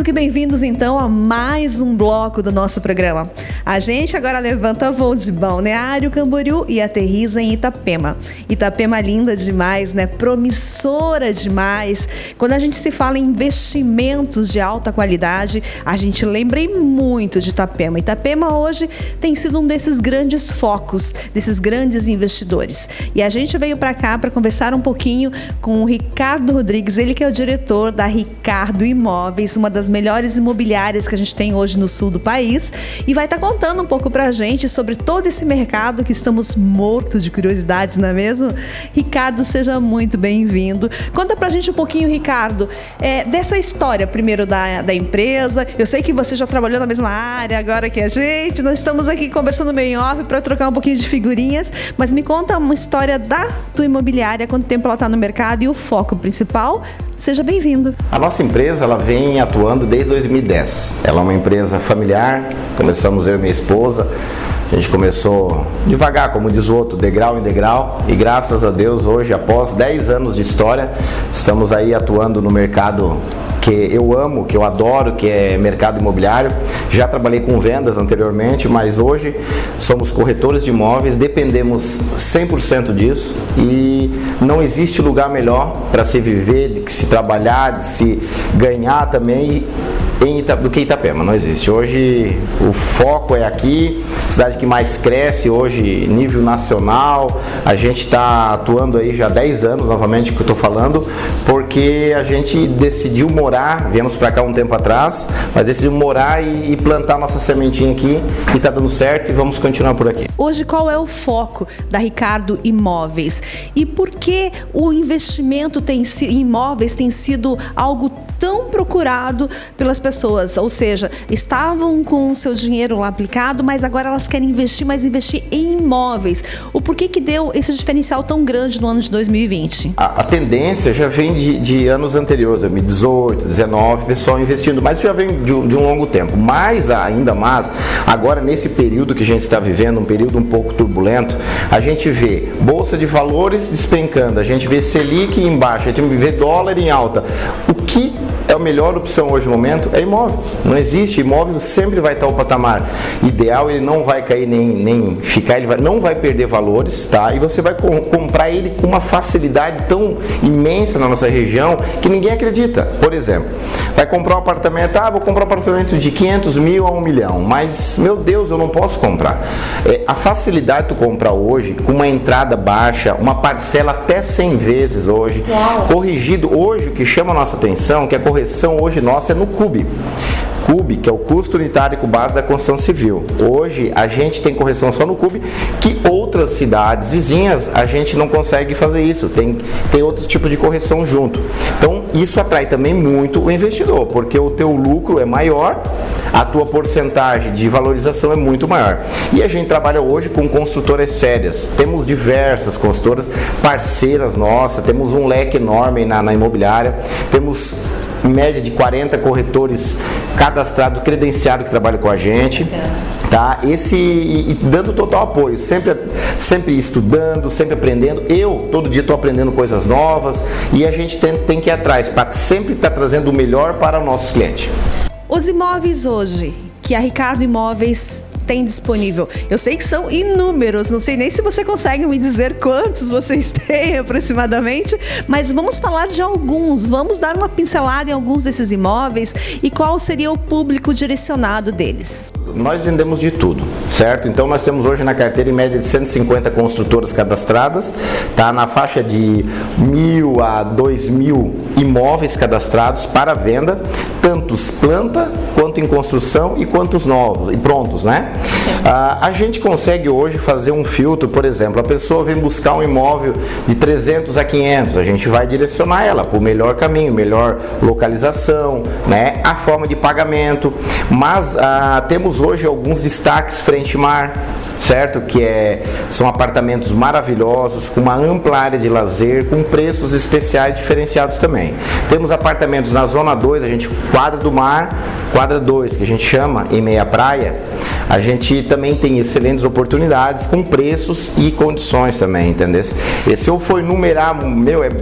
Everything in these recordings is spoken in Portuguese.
do que bem-vindos então a mais um bloco do nosso programa. A gente agora levanta voo de Balneário Camboriú e aterriza em Itapema. Itapema linda demais, né? Promissora demais. Quando a gente se fala em investimentos de alta qualidade, a gente lembra muito de Itapema. Itapema hoje tem sido um desses grandes focos, desses grandes investidores. E a gente veio para cá para conversar um pouquinho com o Ricardo Rodrigues, ele que é o diretor da Ricardo Imóveis, uma das melhores imobiliárias que a gente tem hoje no sul do país, e vai estar contando um pouco pra gente sobre todo esse mercado que estamos mortos de curiosidades, não é mesmo? Ricardo, seja muito bem-vindo. Conta pra gente um pouquinho, Ricardo, dessa história, primeiro da empresa. Eu sei que você já trabalhou na mesma área agora que a gente, nós estamos aqui conversando meio em off para trocar um pouquinho de figurinhas, mas me conta uma história da tua imobiliária, quanto tempo ela está no mercado e o foco principal. Seja bem-vindo. A nossa empresa ela vem atuando desde 2010. Ela é uma empresa familiar, começamos eu e minha esposa. A gente começou devagar, como diz o outro, degrau em degrau, e graças a Deus hoje, após 10 anos de história, estamos aí atuando no mercado que eu amo, que eu adoro, que é mercado imobiliário. Já trabalhei com vendas anteriormente, mas hoje somos corretores de imóveis, dependemos 100% disso e não existe lugar melhor para se viver, de se trabalhar, de se ganhar também do que Itapema, não existe. Hoje o foco é aqui, cidade que mais cresce hoje, nível nacional. A gente está atuando aí já há 10 anos, novamente, que eu estou falando, porque a gente decidiu morar, viemos para cá um tempo atrás, mas decidiu morar e plantar nossa sementinha aqui, e está dando certo e vamos continuar por aqui. Hoje, qual é o foco da Ricardo Imóveis? E por que o investimento em imóveis tem sido algo tão procurado pelas pessoas? Ou seja, estavam com o seu dinheiro lá aplicado, mas agora elas querem investir, mas investir em imóveis. O porquê que deu esse diferencial tão grande no ano de 2020? A tendência já vem de anos anteriores, 2018, 2019, pessoal investindo, mas já vem de um longo tempo. Mais ainda mais, agora nesse período que a gente está vivendo, um período um pouco turbulento, a gente vê Bolsa de Valores despencando, a gente vê Selic embaixo, a gente vê dólar em alta. O que é a melhor opção hoje no momento? É imóvel. Não existe, imóvel sempre vai estar o patamar ideal, ele não vai cair nem ficar, não vai perder valores, tá? E você vai comprar ele com uma facilidade tão imensa na nossa região que ninguém acredita. Por exemplo, vai comprar um apartamento, vou comprar um apartamento de 500 mil a 1 milhão, mas meu Deus, eu não posso comprar. A facilidade de tu comprar hoje, com uma entrada baixa, uma parcela até 100 vezes hoje, corrigido hoje, o que chama a nossa atenção, que a correção hoje nossa é no CUB. CUB, que é o custo unitário com base da construção civil. Hoje a gente tem correção só no CUB, que outras cidades vizinhas a gente não consegue fazer isso, tem outro tipo de correção junto. Então isso atrai também muito o investidor, porque o teu lucro é maior, a tua porcentagem de valorização é muito maior. E a gente trabalha hoje com construtoras sérias, temos diversas construtoras parceiras nossas, temos um leque enorme na imobiliária, temos em média de 40 corretores cadastrados, credenciados que trabalham com a gente, tá? E dando total apoio, sempre estudando, sempre aprendendo. Eu, todo dia, estou aprendendo coisas novas e a gente tem que ir atrás para sempre estar trazendo o melhor para o nosso cliente. Os imóveis hoje, que a Ricardo Imóveis tem disponível, eu sei que são inúmeros, não sei nem se você consegue me dizer quantos vocês têm aproximadamente, mas vamos falar de alguns, vamos dar uma pincelada em alguns desses imóveis e qual seria o público direcionado deles. Nós vendemos de tudo, certo? Então nós temos hoje na carteira em média de 150 construtoras cadastradas, tá na faixa de 1.000 a 2.000 imóveis cadastrados para venda, tantos planta quanto em construção e quantos novos e prontos, né? A gente consegue hoje fazer um filtro, por exemplo, a pessoa vem buscar um imóvel de 300 a 500, a gente vai direcionar ela para o melhor caminho, melhor localização, né? A forma de pagamento, mas temos hoje alguns destaques frente mar, certo? São apartamentos maravilhosos, com uma ampla área de lazer, com preços especiais diferenciados também. Temos apartamentos na Zona 2, a gente quadra do mar, quadra 2, que a gente chama em meia praia, a gente também tem excelentes oportunidades com preços e condições também, entendeu? E se eu for enumerar,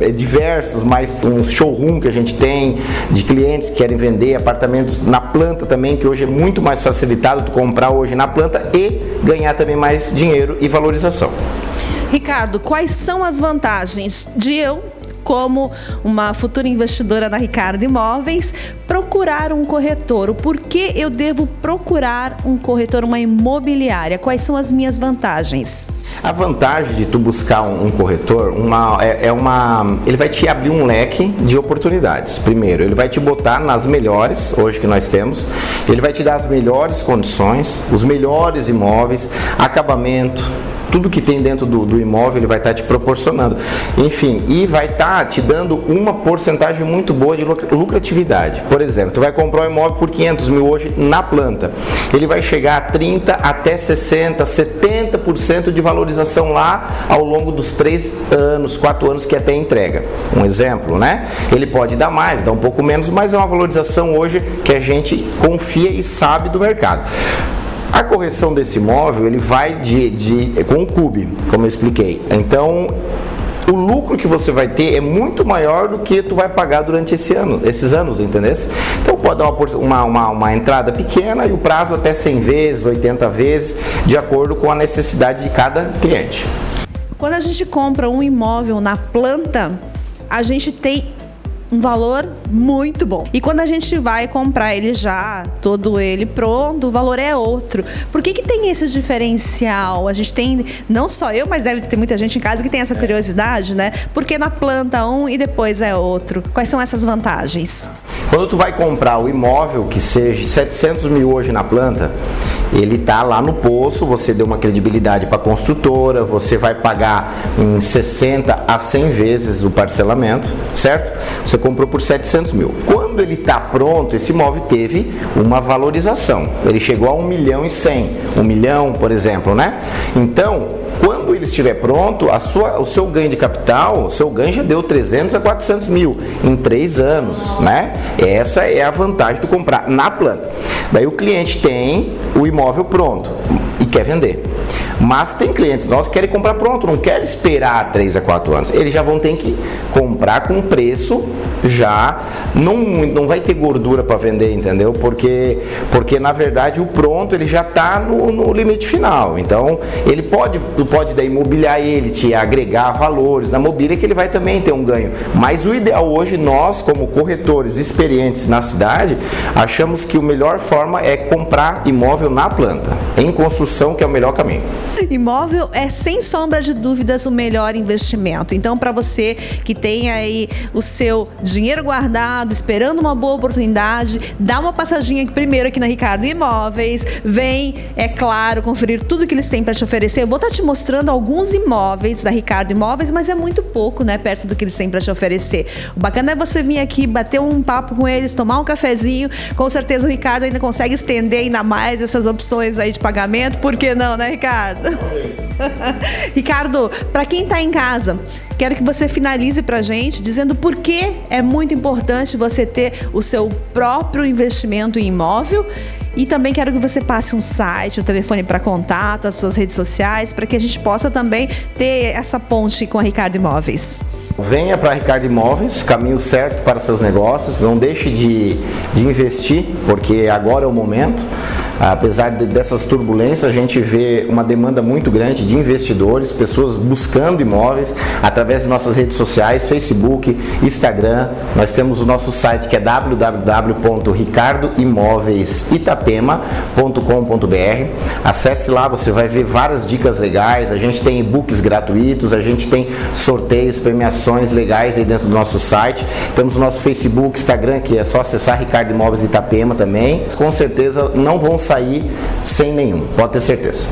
é diversos, mas um showroom que a gente tem de clientes que querem vender apartamentos na planta também, que hoje é muito mais facilitado tu comprar hoje na planta e ganhar também mais dinheiro e valorização. Ricardo, quais são as vantagens de eu, como uma futura investidora da Ricardo Imóveis, procurar um corretor? O porquê eu devo procurar um corretor, uma imobiliária? Quais são as minhas vantagens? A vantagem de tu buscar um corretor, ele vai te abrir um leque de oportunidades. Primeiro, ele vai te botar nas melhores, hoje que nós temos, ele vai te dar as melhores condições, os melhores imóveis, acabamento, tudo que tem dentro do imóvel ele vai estar te proporcionando. Enfim, e vai estar te dando uma porcentagem muito boa de lucratividade. Por exemplo, tu vai comprar um imóvel por 500 mil hoje na planta. Ele vai chegar a 30 até 60, 70% de valorização lá ao longo dos 3 anos, 4 anos que até entrega. Um exemplo, né? Ele pode dar mais, dar um pouco menos, mas é uma valorização hoje que a gente confia e sabe do mercado. A correção desse imóvel, ele vai com o CUB, como eu expliquei. Então, o lucro que você vai ter é muito maior do que tu vai pagar durante esses anos, entendeu? Então, pode dar uma entrada pequena e o prazo até 100 vezes, 80 vezes, de acordo com a necessidade de cada cliente. Quando a gente compra um imóvel na planta, a gente tem um valor muito bom. E quando a gente vai comprar ele já, todo ele pronto, o valor é outro. Por que tem esse diferencial? A gente tem, não só eu, mas deve ter muita gente em casa que tem essa curiosidade, né? Porque na planta um e depois é outro. Quais são essas vantagens? Quando tu vai comprar o imóvel que seja 700 mil hoje na planta, ele tá lá no poço, você deu uma credibilidade para a construtora, você vai pagar em 60 a 100 vezes o parcelamento, certo? Você comprou por 700 mil. Quando ele está pronto, esse imóvel teve uma valorização. Ele chegou a 1.100.000, 1 milhão, por exemplo, né? Então, quando ele estiver pronto, o seu ganho de capital, o seu ganho já deu 300 a 400 mil em 3 anos, né? Essa é a vantagem de comprar na planta. Daí o cliente tem o imóvel pronto e quer vender. Mas tem clientes nossos que querem comprar pronto, não querem esperar 3 a 4 anos. Eles já vão ter que comprar com preço já, não vai ter gordura para vender, entendeu? Porque na verdade o pronto ele já está no limite final. Então tu pode daí mobiliar ele, te agregar valores na mobília que ele vai também ter um ganho. Mas o ideal hoje, nós como corretores experientes na cidade, achamos que a melhor forma é comprar imóvel na planta, em construção, que é o melhor caminho. Imóvel é, sem sombra de dúvidas, o melhor investimento. Então, para você que tem aí o seu dinheiro guardado, esperando uma boa oportunidade, dá uma passadinha primeiro aqui na Ricardo Imóveis, vem, é claro, conferir tudo que eles têm para te oferecer. Eu vou estar te mostrando alguns imóveis da Ricardo Imóveis, mas é muito pouco, né, perto do que eles têm para te oferecer. O bacana é você vir aqui, bater um papo com eles, tomar um cafezinho. Com certeza o Ricardo ainda consegue estender ainda mais essas opções aí de pagamento. Por que não, né, Ricardo? Ricardo, para quem está em casa, quero que você finalize para a gente dizendo por que é muito importante você ter o seu próprio investimento em imóvel, e também quero que você passe um site, um telefone para contato, as suas redes sociais, para que a gente possa também ter essa ponte com a Ricardo Imóveis. Venha para a Ricardo Imóveis, caminho certo para seus negócios, não deixe de investir, porque agora é o momento. Apesar dessas turbulências, a gente vê uma demanda muito grande de investidores, pessoas buscando imóveis através de nossas redes sociais, Facebook, Instagram. Nós temos o nosso site que é www.ricardoimóveisitapema.com.br. Acesse lá, você vai ver várias dicas legais. A gente tem e-books gratuitos, a gente tem sorteios, premiações legais aí dentro do nosso site. Temos o nosso Facebook, Instagram, que é só acessar Ricardo Imóveis Itapema também. Com certeza não vão sair sem nenhum, pode ter certeza.